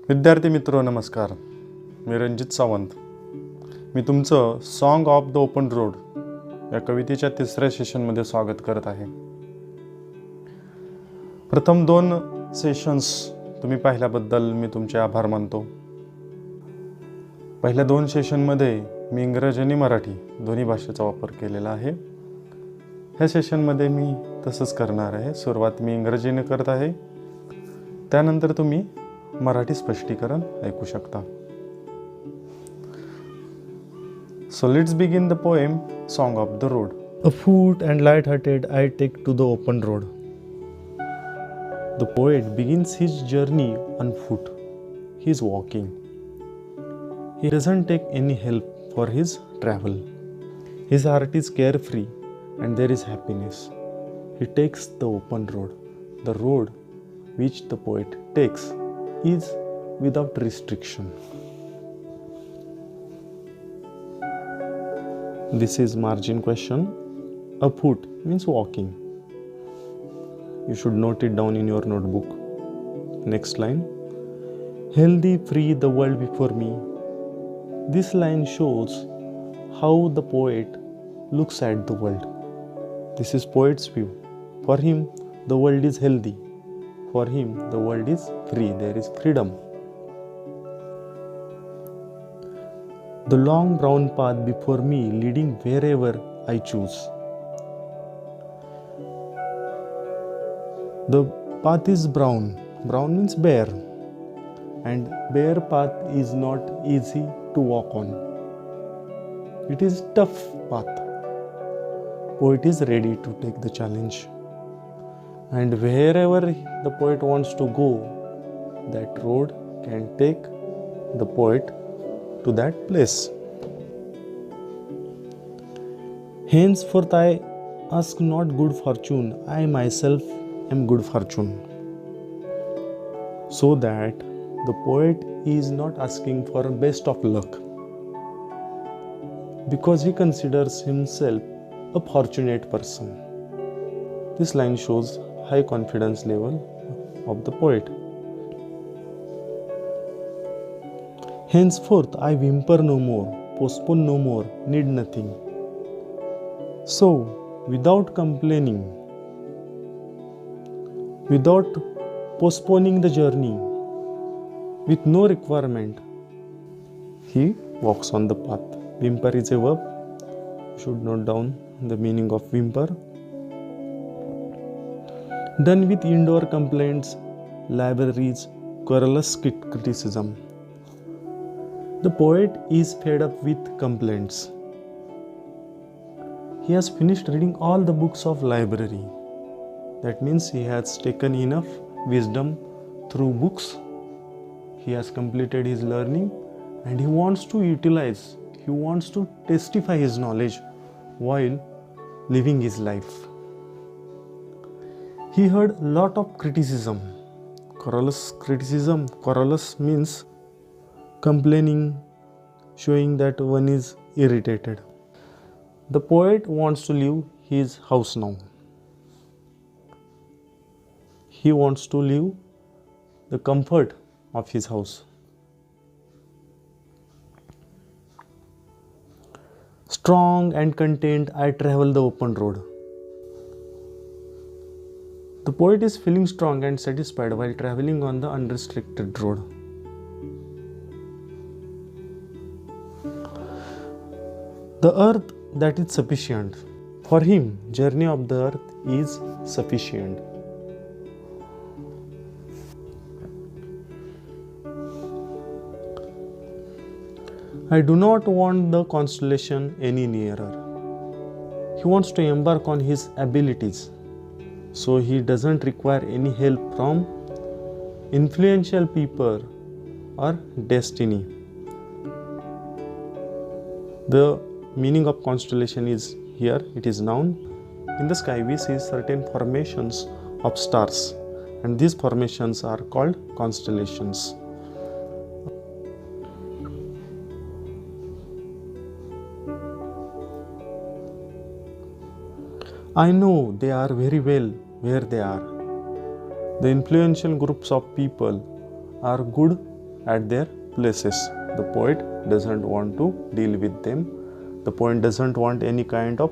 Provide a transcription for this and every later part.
विद्यार्थी मित्र नमस्कार. मी रणजित सावंत. मी तुमचं song of the open road या कवितेच्या तिसऱ्या सेशनमध्ये स्वागत करत आहे. प्रथम 2 सेशन्स तुम्ही पाहिल्याबद्दल मी तुमचे आभार मानतो. पहिल्या 2 सेशनमध्ये मी इंग्रजी आणि मराठी दोन्ही भाषेचा वापर केलेला आहे. ह्या सेशनमध्ये मी तसंच करणार आहे. सुरुवात मी इंग्रजीने करत आहे, त्यानंतर तुम्ही मराठी स्पष्टीकरण ऐकू शकता. So let's begin the poem Song of the Road. Afoot and light-hearted I take to the open road. The poet begins his journey on foot. He is walking. He doesn't take any help for his travel. His heart is carefree and there is happiness. He takes the open road. The road which the poet takes is without restriction. This is margin question. Afoot means walking. You should note it down in your notebook. Next line. Healthy, free, the world before me. This line shows how the poet looks at the world. This is poet's view. For him, the world is healthy. For him, the world is free. There is freedom. The long brown path before me leading wherever I choose. The path is brown. Brown means bare. And bare path is not easy to walk on. It is tough path. Poet is ready to take the challenge. And wherever the poet wants to go, that road can take the poet to that place. Henceforth I ask not good fortune, I myself am good fortune. So that the poet is not asking for best of luck, because he considers himself a fortunate person. This line shows high confidence level of the poet. Henceforth I whimper no more, postpone no more, need nothing. So, without complaining, without postponing the journey, with no requirement, he walks on the path. Whimper is a verb. You should note down the meaning of whimper. Done with indoor complaints, libraries, querulous criticism. The poet is fed up with complaints. He has finished reading all the books of library. That means he has taken enough wisdom through books. He has completed his learning and he wants to utilize, he wants to testify his knowledge while living his life. He heard a lot of criticism. Querulous criticism. Querulous means complaining, showing that one is irritated. The poet wants to leave his house now. He wants to leave the comfort of his house. Strong and content, I travel the open road. The poet is feeling strong and satisfied while traveling on the unrestricted road. The earth that is sufficient. For him, journey of the earth is sufficient. I do not want the constellation any nearer. He wants to embark on his abilities. So he doesn't require any help from influential people or destiny. The meaning of constellation is here, it is noun. In the sky we see certain formations of stars, and these formations are called constellations. I know they are very well where they are. The influential groups of people are good at their places. The poet doesn't want to deal with them. The poet doesn't want any kind of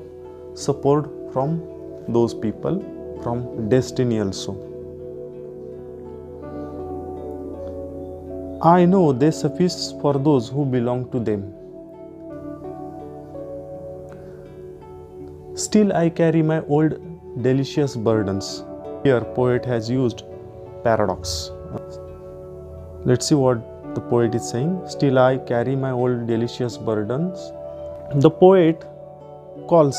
support from those people, from destiny also. I know they suffice for those who belong to them. Still I carry my old delicious burdens. Here poet has used paradox. Let's see what the poet is saying. Still I carry my old delicious burdens. The poet calls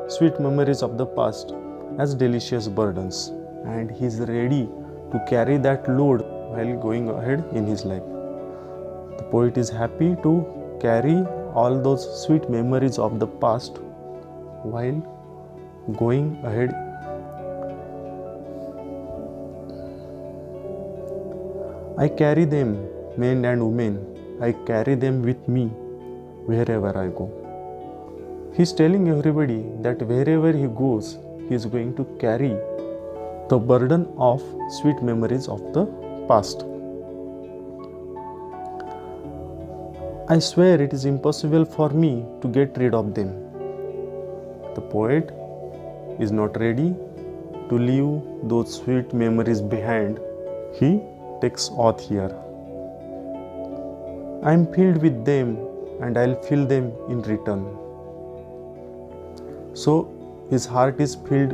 sweet memories of the past as delicious burdens, and he is ready to carry that load while going ahead in his life. The poet is happy to carry all those sweet memories of the past while going ahead. I carry them, men and women, I carry them with me wherever I go. He is telling everybody that wherever he goes, he is going to carry the burden of sweet memories of the past. I swear it is impossible for me to get rid of them. The poet is not ready to leave those sweet memories behind. He takes oath here. I am filled with them and I'll fill them in return. So his heart is filled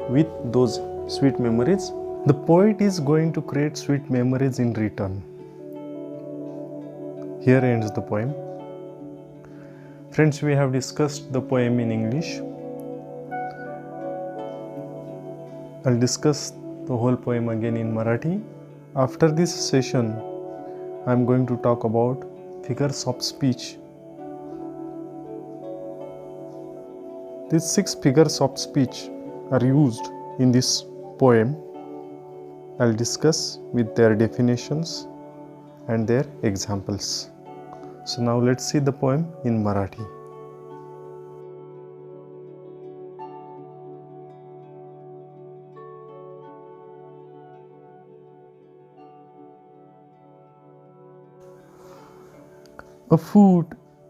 with those sweet memories. The poet is going to create sweet memories in return. Here ends the poem. Friends, we have discussed the poem in English. I'll discuss the whole poem again in Marathi. After this session, I'm going to talk about figures of speech. These 6 figures of speech are used in this poem. I'll discuss with their definitions and their examples. So now let's see the poem in Marathi. Afoot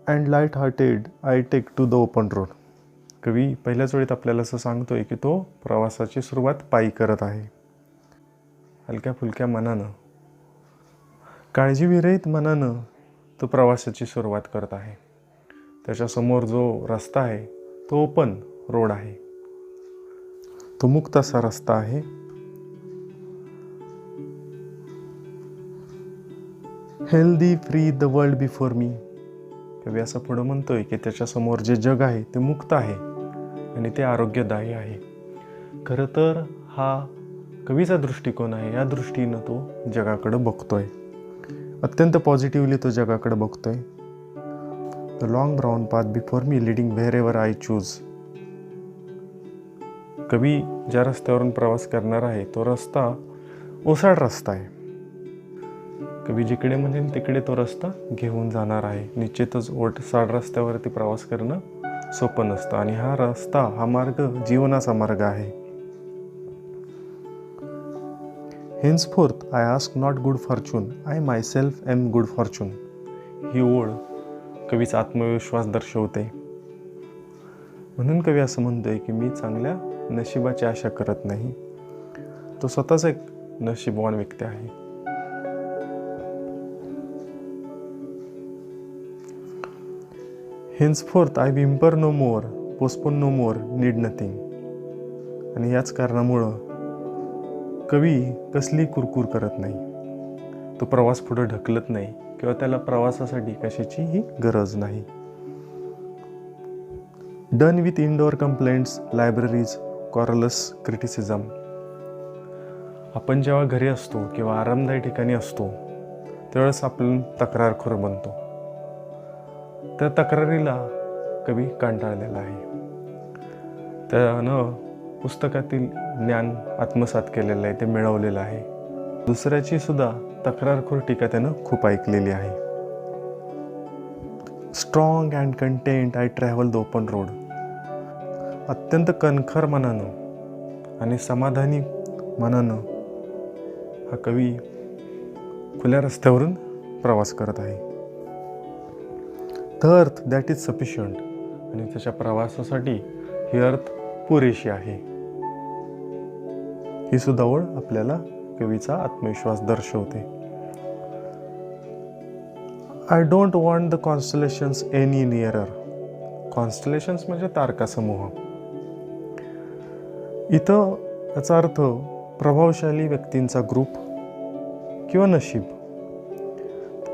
and light-hearted I take to the open road. कवी पहिल्याच वेळेत आपल्याला असं सांगतोय की तो प्रवासाची सुरुवात पायी करत आहे. हलक्या फुलक्या मनानं, काळजीविरहित मनानं तो प्रवासाची सुरुवात करत आहे. त्याच्यासमोर जो रस्ता आहे तो ओपन रोड आहे. तो मुक्त असा रस्ता आहे. Healthy free the world before me. कवी असं पुढं म्हणतोय की त्याच्यासमोर जे जग आहे ते मुक्त आहे आणि ते आरोग्यदायी आहे. खरं तर हा कवीचा दृष्टिकोन आहे. या दृष्टीनं तो जगाकडे बघतोय. अत्यंत पॉझिटिव्हली तो जगाकडे बघतोय. The long brown path before me leading where ever I choose. कवी ज्या रस्त्यावरून प्रवास करणार आहे तो रस्ता ओसाड रस्ता आहे. कवी जिकडे म्हणेल तिकडे तो रस्ता घेऊन जाणार आहे. निश्चितच ओसाड रस्त्यावरती प्रवास करणं सोपं नसतं आणि हा रस्ता, हा मार्ग जीवनाचा मार्ग आहे. Henceforth I ask not good fortune, I myself am good fortune. ही ओळ कवीचा आत्मविश्वास दर्शवते. म्हणून कवी असं म्हणतोय की मी चांगल्या नशिबाची आशा करत नाही. तो स्वतःच एक नशीबवान व्यक्ती आहे. Henceforth I whimper no more, postpone no more, need nothing. आणि याच कारणामुळं कवी कसली कुरकुर करत नाही. तो प्रवास पुढे ढकलत नाही किंवा त्याला प्रवासासाठी कशाचीही गरज नाही. Done with indoor complaints, libraries, quarrels criticism. आपण जेव्हा घरी असतो किंवा आरामदायी ठिकाणी असतो त्यावेळेस आपण तक्रारखोर बनतो. त्या तक्रारीला कवी कंटाळलेला आहे. त्यानं पुस्तकातील ज्ञान आत्मसात केलेलं आहे, ते मिळवलेलं आहे. दुसऱ्याची सुद्धा तक्रारखोर टीका त्यानं खूप ऐकलेली आहे. Strong and content I travel the open road. अत्यंत कणखर मनानं आणि समाधानी मनानं हा कवी खुल्या रस्त्यावरून प्रवास करत आहे. The earth that is sufficient, आणि त्याच्या प्रवासासाठी ही अर्थ पुरेशी आहे. ही सुद्धा ओळ आपल्याला कवीचा आत्मविश्वास दर्शवते. I don't want the constellations any nearer. Constellations म्हणजे तारकासमूह. इथं याचा अर्थ प्रभावशाली व्यक्तींचा ग्रुप किंवा नशीब.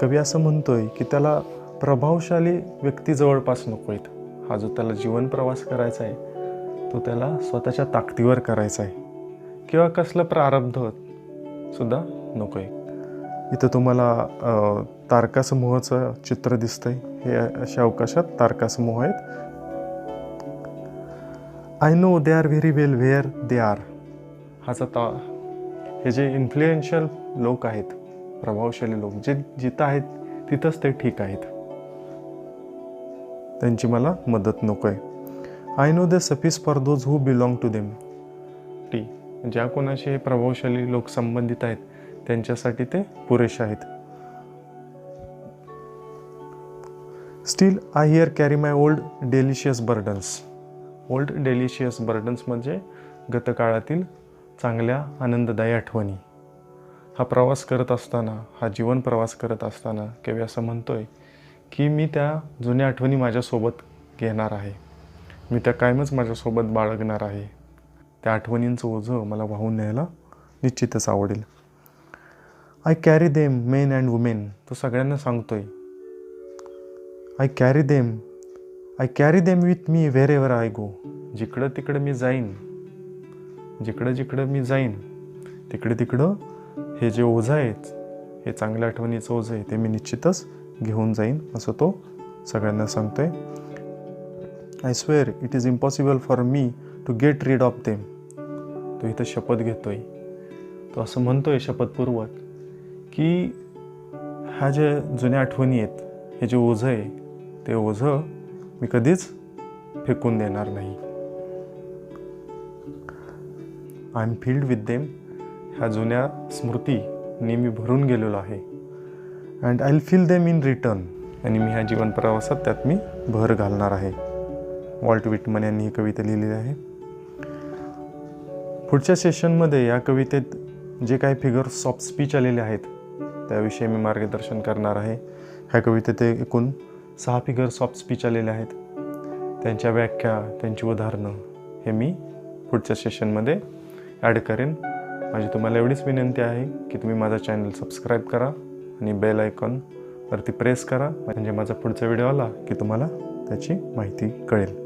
कवी असं म्हणतोय की त्याला प्रभावशाली व्यक्ती जवळपास नको आहेत. हा जो त्याला जीवन प्रवास करायचा आहे तो त्याला स्वतःच्या ताकदीवर करायचा आहे, किंवा कसलं प्रारब्ध सुद्धा नको आहे. इथं तुम्हाला तारकासमूहाचं चित्र दिसतंय. हे अशा अवकाशात तारकासमूह आहेत. I know they are very well where they are. हे जे इन्फ्लुएन्शियल लोक आहेत, प्रभावशाली लोक, जे जिथं आहेत तिथंच ते ठीक आहेत, त्यांची मला मदत नको आहे. I know they suffice for those who belong to them. ज्या कोणाशी हे प्रभावशाली लोक संबंधित आहेत त्यांच्यासाठी ते पुरेसे आहेत. Still I hear carry my old delicious burdens. Old delicious burdens म्हणजे गतकाळातील चांगल्या आनंददायी आठवणी. हा प्रवास करत असताना, हा जीवन प्रवास करत असताना कवी असं म्हणतोय की मी त्या जुन्या आठवणी माझ्यासोबत घेणार आहे, मी त्या कायमच माझ्यासोबत बाळगणार आहे. त्या आठवणींचं ओझं मला वाहून न्यायला निश्चितच आवडेल. I carry them men and women. तो सगळ्यांना सांगतोय, I carry them with me wherever I go. जिकडं तिकडं मी जाईन, जिकडं मी जाईन तिकडं हे जे ओझं आहे, हे चांगल्या आठवणीचं ओझं आहे, ते मी निश्चितच घेऊन जाईन, असं तो सगळ्यांना सांगतोय. I swear it is impossible for me to get rid of them. तो इथं शपथ घेतोय. तो असं म्हणतोय शपथपूर्वक की ह्या ज्या जुन्या आठवणी आहेत, हे जे ओझं आहे, ते ओझं मी कधीच फेकून देणार नाही. I am filled with them. ह्या जुन्या स्मृती नेहमी भरून गेलेलो आहे. And I will fill them in return. आणि मी ह्या जीवन प्रवासात त्यात मी भर घालणार आहे. वॉल्ट व्हिटमन यांनी ही कविता लिहिलेली आहे. पुढच्या सेशनमध्ये या कवितेत जे काही फिगर्स ऑफ स्पीच आलेले आहेत त्याविषयी मी मार्गदर्शन करणार आहे. ह्या कवितेत एकूण 6 फिगर्स ऑफ स्पीच आलेले आहेत. त्यांच्या व्याख्या, त्यांची उदाहरणं हे मी पुढच्या सेशनमध्ये ॲड करेन. माझी तुम्हाला एवढीच विनंती आहे की तुम्ही माझा चॅनल सबस्क्राईब करा आणि बेल आयकॉनवरती प्रेस करा, म्हणजे माझा पुढचा व्हिडिओ आला की तुम्हाला त्याची माहिती कळेल.